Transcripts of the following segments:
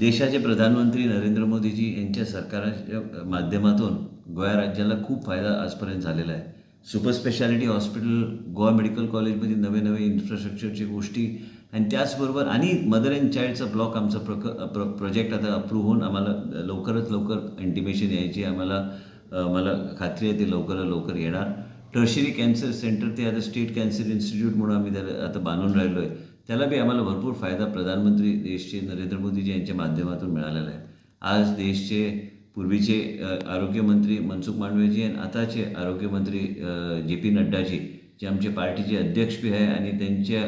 देशाचे प्रधानमंत्री नरेंद्र मोदीजी यांच्या सरकारच्या माध्यमातून गोवा राज्याला खूप फायदा आजपर्यंत झालेला आहे. Super speciality hospital, Goa medical कॉलेजमध्ये नवे नवे इन्फ्रास्ट्रक्चरची गोष्टी आणि त्याचबरोबर आणि मदर अँड चाइल्डचा ब्लॉक आमचा प्रोजेक्ट आता अप्रूव्ह होऊन आम्हाला लवकरात लवकर इंटिमेशन यायची. मला खात्री आहे ते लवकर येणार. टर्शरी कॅन्सर सेंटर ते आता स्टेट कॅन्सर इन्स्टिट्यूट म्हणून आम्ही त्याला आता बांधून राहिलो आहे. त्याला बी आम्हाला भरपूर फायदा प्रधानमंत्री देशचे नरेंद्र मोदीजी यांच्या माध्यमातून मिळालेला आहे. आज देशचे पूर्वीचे आरोग्यमंत्री मनसुख मांडवीयजी आणि आताचे आरोग्यमंत्री JP नड्डाजी जे आमच्या पार्टीचे अध्यक्ष बी आहे आणि त्यांच्या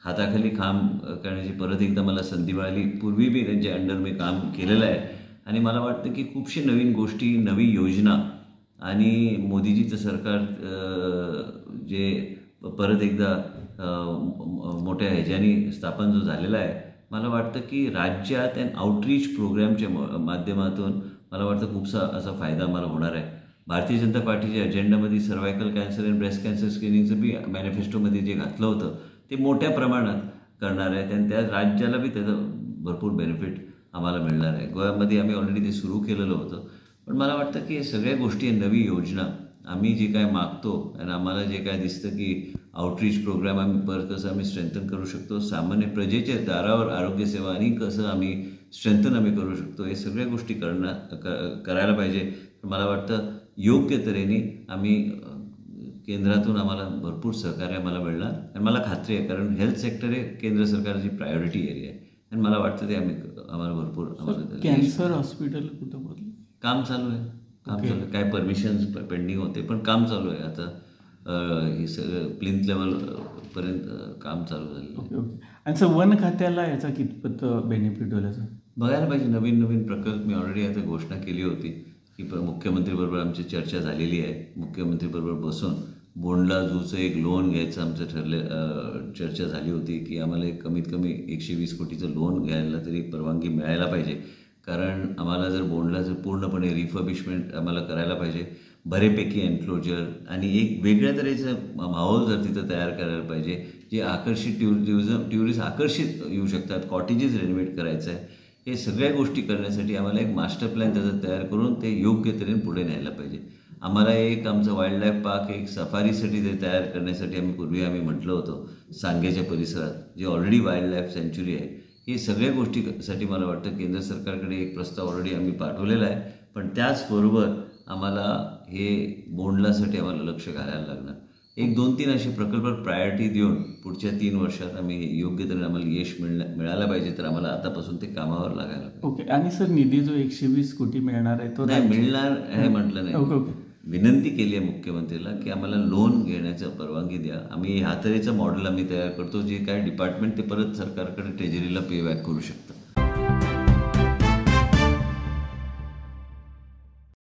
हाताखाली काम करण्याची परत एकदा मला संधी मिळाली. पूर्वी बी त्यांच्या अंडर मी काम केलेलं आहे आणि मला वाटतं की खूपशे नवीन गोष्टी, नवी योजना आणि मोदीजीचं सरकार जे परत एकदा मोठ्या ह्याच्याने स्थापन जो झालेला आहे, मला वाटतं की राज्यात अँड आउटरीच प्रोग्रामच्या माध्यमातून मला वाटतं खूपसा असा फायदा मला होणार आहे. भारतीय जनता पार्टीच्या अजेंडामध्ये सर्वायकल कॅन्सर आणि ब्रेस्ट कॅन्सर स्क्रीनिंगचं बी मॅनिफेस्टोमध्ये जे घातलं होतं ते मोठ्या प्रमाणात करणार आहे आणि त्या राज्याला बी त्याचं भरपूर बेनिफिट आम्हाला मिळणार आहे. गोव्यामध्ये आम्ही ऑलरेडी ते सुरू केलेलं होतं. पण मला वाटतं की हे सगळ्या गोष्टी नवी योजना आम्ही जे काय मागतो आणि आम्हाला जे काय दिसतं की आउटरीच प्रोग्राम आम्ही परत कसं आम्ही स्ट्रेंथन करू शकतो, सामान्य प्रजेच्या दारावर आरोग्यसेवा आणि कसं आम्ही स्ट्रेंथन आम्ही करू शकतो, हे सगळ्या गोष्टी करायला पाहिजे. मला वाटतं योग्य तऱ्हेने आम्ही केंद्रातून आम्हाला भरपूर सहकार्य आम्हाला मिळणार आणि मला खात्री आहे कारण हेल्थ सेक्टर हे केंद्र सरकारची प्रायोरिटी एरिया आहे आणि मला वाटतं ते आम्हाला भरपूर कॅन्सर हॉस्पिटल कुठं काम चालू आहे. काय परमिशन्स पेंडिंग होते पण काम चालू आहे. आता हे सगळं प्लिंथ लेवलपर्यंत काम चालू झालं. आणि सर वन खात्याला याचा कितपत बेनिफिट होईल असं बघायला पाहिजे. नवीन प्रकल्प मी ऑलरेडी आता घोषणा केली होती की मुख्यमंत्रीबरोबर आमची चर्चा झालेली आहे. मुख्यमंत्रीबरोबर बसून बोंडला झूचं एक लोन घ्यायचं आमचं चर्चा झाली होती की आम्हाला एक कमीत कमी 120 कोटीचं लोन घ्यायला तरी परवानगी मिळायला पाहिजे. कारण आम्हाला जर बोंडला जर पूर्णपणे रिफर्बिशमेंट आम्हाला करायला पाहिजे, बरेपैकी एन्क्लोजर आणि एक वेगळ्या तऱ्हेचं माहोल जर तिथं तयार करायला पाहिजे जे आकर्षित टुरिस्ट आकर्षित येऊ शकतात. कॉटेजेस रेनोव्हेट करायचं आहे. हे सगळ्या गोष्टी करण्यासाठी आम्हाला एक मास्टर प्लॅन त्याचं तयार करून ते योग्य तऱ्हेने पुढे न्यायला पाहिजे. आम्हाला एक आमचं वाईल्ड लाईफ पार्क एक सफारीसाठी ते तयार करण्यासाठी पूर्वी आम्ही म्हटलं होतं सांगेच्या परिसरात जे ऑलरेडी वाईल्ड लाईफ सँच्युरी आहे. हे सगळ्या गोष्टीसाठी मला वाटतं केंद्र सरकारकडे एक प्रस्ताव ऑलरेडी आम्ही पाठवलेला आहे. पण त्याचबरोबर आम्हाला हे बोंडलासाठी आम्हाला लक्ष घालायला लागणार. 1-2-3 असे प्रकल्प प्रायोरिटी देऊन पुढच्या 3 वर्षात आम्ही योग्य तऱ्हेने आम्हाला यश मिळायला पाहिजे. तर आम्हाला आतापासून ते कामावर लागायला पाहिजे. ओके. आणि सर निधी जो 120 कोटी मिळणार आहे तो नाही मिळणार हे म्हटलं नाही. विनंती केली आहे मुख्यमंत्रीला की आम्हाला लोन घेण्याचं परवानगी द्या. आम्ही ह्या तऱ्हेचं मॉडेल आम्ही तयार करतो जे काय डिपार्टमेंट ते परत सरकारकडे ट्रेजरीला पे बॅक करू शकतं.